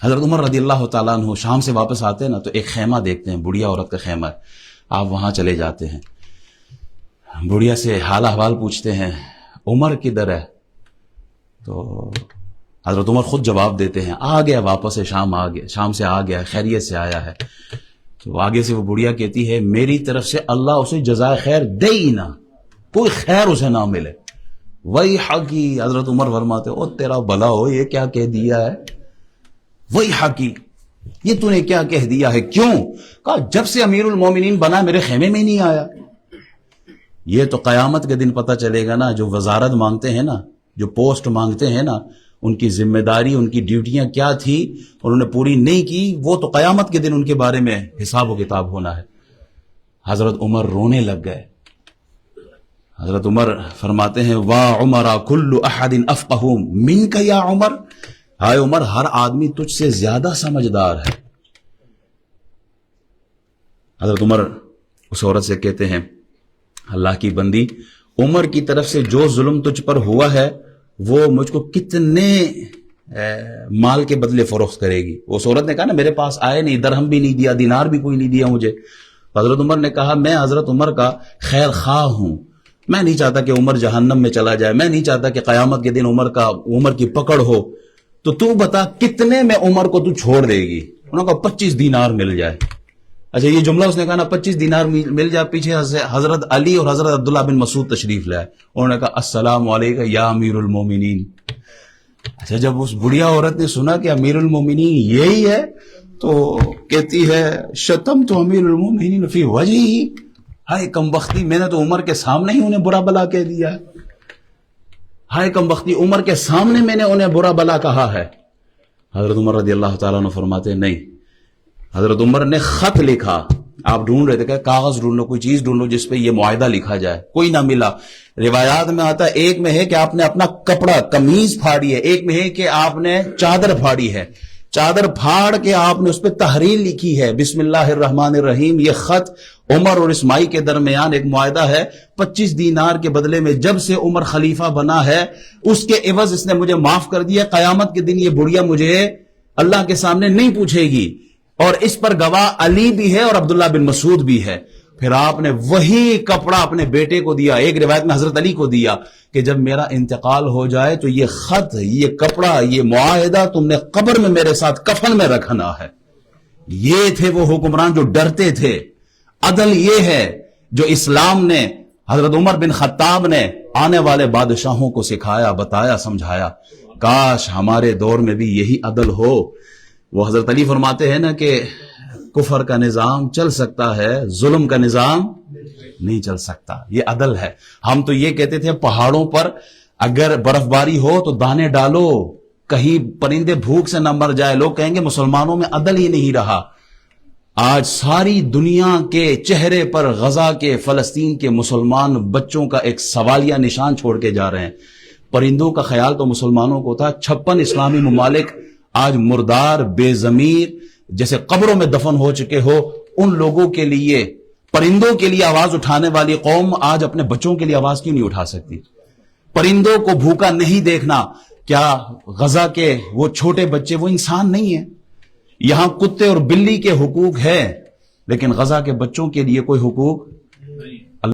حضرت عمر رضی اللہ تعالیٰ عنہ شام سے واپس آتے ہیں نا، تو ایک خیمہ دیکھتے ہیں، بڑھیا عورت کا خیمہ ہے. آپ وہاں چلے جاتے ہیں، بڑھیا سے حال احوال پوچھتے ہیں، عمر کدھر ہے؟ تو حضرت عمر خود جواب دیتے ہیں، آ گیا واپس ہے، شام سے آ گیا، خیریت سے آیا ہے. تو آگے سے وہ بڑھیا کہتی ہے، میری طرف سے اللہ اسے جزائے خیر دے ہی نہ، کوئی خیر اسے نہ ملے. وہی حقی، حضرت عمر فرماتے، او تیرا بھلا ہو، یہ کیا کہہ دیا ہے؟ وہی حقی، یہ تو نے کیا کہہ دیا ہے؟ کیوں؟ کہا جب سے امیر المومنین بنا میرے خیمے میں نہیں آیا. یہ تو قیامت کے دن پتہ چلے گا نا. جو وزارت مانگتے ہیں نا، جو پوسٹ مانگتے ہیں نا، ان کی ذمہ داری، ان کی ڈیوٹیاں کیا تھی، انہوں نے پوری نہیں کی، وہ تو قیامت کے دن ان کے بارے میں حساب و کتاب ہونا ہے. حضرت عمر رونے لگ گئے. حضرت عمر فرماتے ہیں، وا عمر کل احد افقہ منک یا عمر، ہائے عمر، ہر آدمی تجھ سے زیادہ سمجھدار ہے. حضرت عمر اس عورت سے کہتے ہیں، اللہ کی بندی، عمر کی طرف سے جو ظلم تجھ پر ہوا ہے وہ مجھ کو کتنے مال کے بدلے فروخت کرے گی. اس عورت نے کہا نا، میرے پاس آئے نہیں، درہم بھی نہیں دیا، دینار بھی کوئی نہیں دیا مجھے. حضرت عمر نے کہا، میں حضرت عمر کا خیر خواہ ہوں، میں نہیں چاہتا کہ عمر جہنم میں چلا جائے، میں نہیں چاہتا کہ قیامت کے دن عمر کی پکڑ ہو. تو بتا کتنے میں عمر کو تو چھوڑ دے گی؟ انہوں نے کہا 25 دینار مل جائے. اچھا، یہ جملہ اس نے کہا نا 25 دینار مل جائے، پیچھے حضرت علی اور حضرت عبداللہ بن مسعود تشریف لائے. انہوں نے کہا، السلام علیکم یا امیر المومنین. اچھا، جب اس بڑھیا عورت نے سنا کہ امیر المومنین یہی ہے، تو کہتی ہے، شتم تو امیر المومنین فی وجہی، ہائے کم بختی، میں نے تو عمر کے سامنے ہی انہیں برا بلا کہہ دیا ہے. ہائے کم بختی، عمر کے سامنے میں نے انہیں برا بلا کہا ہے. حضرت عمر رضی اللہ تعالیٰ عنہ فرماتے، نہیں. حضرت عمر نے خط لکھا. آپ ڈھونڈ رہے تھے کہ کاغذ ڈھونڈ لو، کوئی چیز ڈھونڈ لو جس پہ یہ معاہدہ لکھا جائے، کوئی نہ ملا. روایات میں آتا ہے، ایک میں ہے کہ آپ نے اپنا کپڑا قمیض پھاڑی ہے، ایک میں ہے کہ آپ نے چادر پھاڑی ہے. چادر پھاڑ کے آپ نے اس پہ تحریر لکھی ہے، بسم اللہ الرحمن الرحیم. یہ خط عمر اور اسماعیل کے درمیان ایک معاہدہ ہے. 25 دینار کے بدلے میں جب سے عمر خلیفہ بنا ہے، اس کے عوض اس نے مجھے معاف کر دیا. قیامت کے دن یہ بڑھیا مجھے اللہ کے سامنے نہیں پوچھے گی. اور اس پر گواہ علی بھی ہے اور عبداللہ بن مسعود بھی ہے. پھر آپ نے وہی کپڑا اپنے بیٹے کو دیا. ایک روایت میں حضرت علی کو دیا کہ جب میرا انتقال ہو جائے تو یہ خط، یہ کپڑا، یہ معاہدہ تم نے قبر میں میرے ساتھ کفن میں رکھنا ہے. یہ تھے وہ حکمران جو ڈرتے تھے. عدل یہ ہے جو اسلام نے، حضرت عمر بن خطاب نے آنے والے بادشاہوں کو سکھایا، بتایا، سمجھایا. کاش ہمارے دور میں بھی یہی عدل ہو. وہ حضرت علی فرماتے ہیں نا کہ کفر کا نظام چل سکتا ہے، ظلم کا نظام نہیں چل سکتا. یہ عدل ہے. ہم تو یہ کہتے تھے پہاڑوں پر اگر برف باری ہو تو دانے ڈالو، کہیں پرندے بھوک سے نہ مر جائے. لوگ کہیں گے مسلمانوں میں عدل ہی نہیں رہا. آج ساری دنیا کے چہرے پر غزہ کے، فلسطین کے مسلمان بچوں کا ایک سوالیہ نشان چھوڑ کے جا رہے ہیں. پرندوں کا خیال تو مسلمانوں کو تھا. 56 اسلامی ممالک آج مردار، بے ضمیر، جیسے قبروں میں دفن ہو چکے ہو، ان لوگوں کے لیے، پرندوں کے لیے آواز اٹھانے والی قوم آج اپنے بچوں کے لیے آواز کیوں نہیں اٹھا سکتی؟ پرندوں کو بھوکا نہیں دیکھنا. کیا غزہ کے وہ چھوٹے بچے وہ انسان نہیں ہیں؟ یہاں کتے اور بلی کے حقوق ہے، لیکن غزہ کے بچوں کے لیے کوئی حقوق